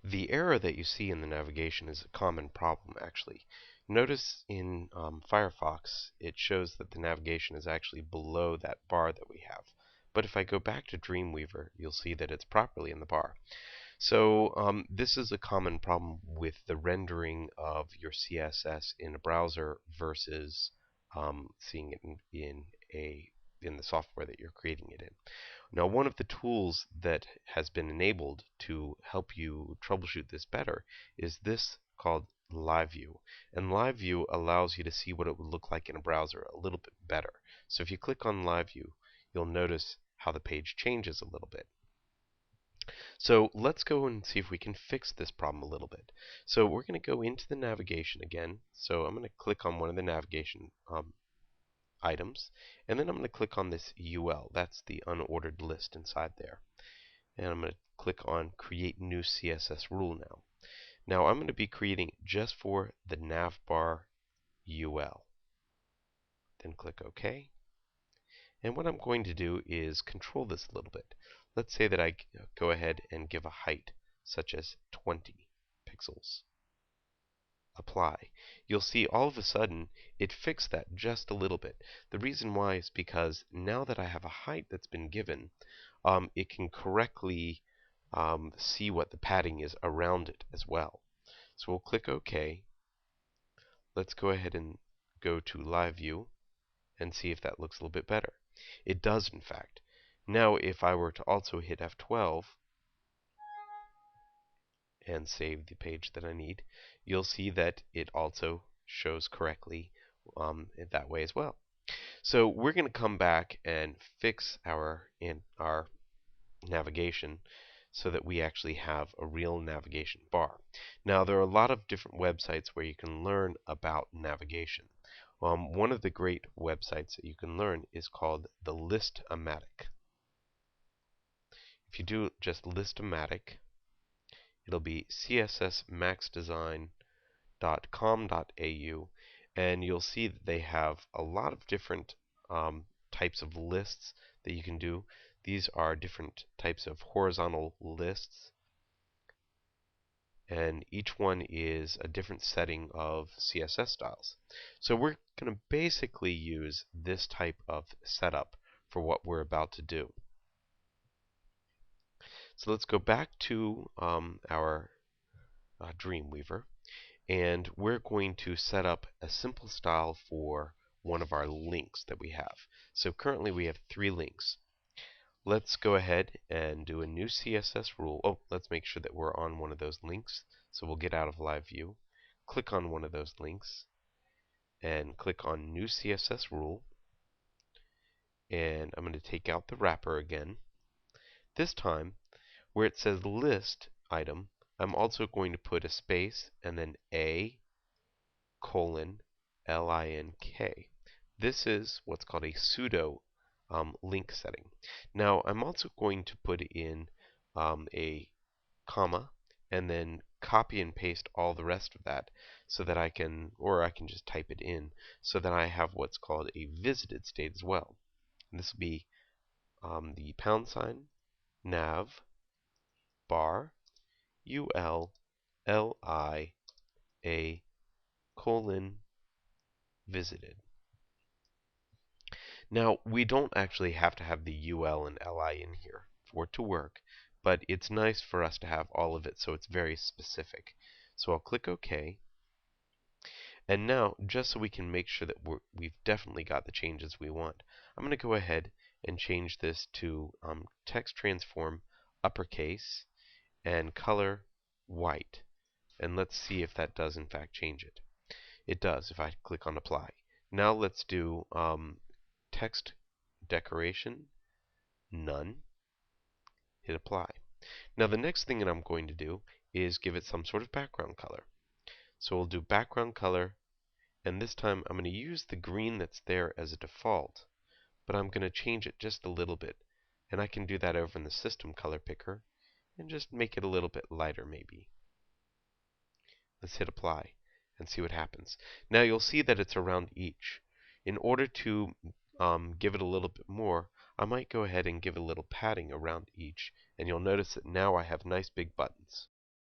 The error that you see in the navigation is a common problem, actually. Notice in Firefox, it shows that the navigation is actually below that bar that we have. But if I go back to Dreamweaver, you'll see that it's properly in the bar. So this is a common problem with the rendering of your CSS in a browser versus seeing it in the software that you're creating it in. Now, one of the tools that has been enabled to help you troubleshoot this better is this called Live View. And Live View allows you to see what it would look like in a browser a little bit better. So if you click on Live View, you'll notice how the page changes a little bit. So let's go and see if we can fix this problem a little bit. So we're going to go into the navigation again. So I'm going to click on one of the navigation items, and then I'm going to click on this UL. That's the unordered list inside there. And I'm going to click on Create New CSS Rule now. Now I'm going to be creating just for the navbar UL. Then click OK. And what I'm going to do is control this a little bit. Let's say that I go ahead and give a height such as 20 pixels. Apply. You'll see all of a sudden it fixed that just a little bit. The reason why is because now that I have a height that's been given, it can correctly see what the padding is around it as well. So we'll click OK. Let's go ahead and go to Live View and see if that looks a little bit better. It does, in fact. Now, if I were to also hit F12 and save the page that I need, you'll see that it also shows correctly that way as well. So we're going to come back and fix our navigation so that we actually have a real navigation bar. Now, there are a lot of different websites where you can learn about navigation. One of the great websites that you can learn is called the List-O-Matic. If you do just List-O-Matic, it'll be cssmaxdesign.com.au, and you'll see that they have a lot of different types of lists that you can do. These are different types of horizontal lists, and each one is a different setting of CSS styles. So we're going to basically use this type of setup for what we're about to do. So let's go back to our Dreamweaver, and we're going to set up a simple style for one of our links that we have. So currently we have 3 links. Let's go ahead and do a new CSS rule. Oh, let's make sure that we're on one of those links. So we'll get out of Live View, click on one of those links, and click on New CSS Rule. And I'm going to take out the wrapper again. This time, where it says List Item, I'm also going to put a space and then A::LINK. This is what's called a pseudo link setting. Now I'm also going to put in a comma and then copy and paste all the rest of that so that I can just type it in so that I have what's called a visited state as well. And this will be the #nav bar ULLIA::visited. Now, we don't actually have to have the UL and LI in here for it to work, but it's nice for us to have all of it so it's very specific. So I'll click OK. And now, just so we can make sure that we've definitely got the changes we want, I'm going to go ahead and change this to text transform uppercase and color white. And let's see if that does in fact change it. It does if I click on apply. Now let's do text decoration, none, hit apply. Now the next thing that I'm going to do is give it some sort of background color. So we'll do background color, and this time I'm going to use the green that's there as a default, but I'm going to change it just a little bit. And I can do that over in the system color picker and just make it a little bit lighter maybe. Let's hit apply and see what happens. Now you'll see that it's around each. In order to give it a little bit more, I might go ahead and give a little padding around each, and you'll notice that now I have nice big buttons.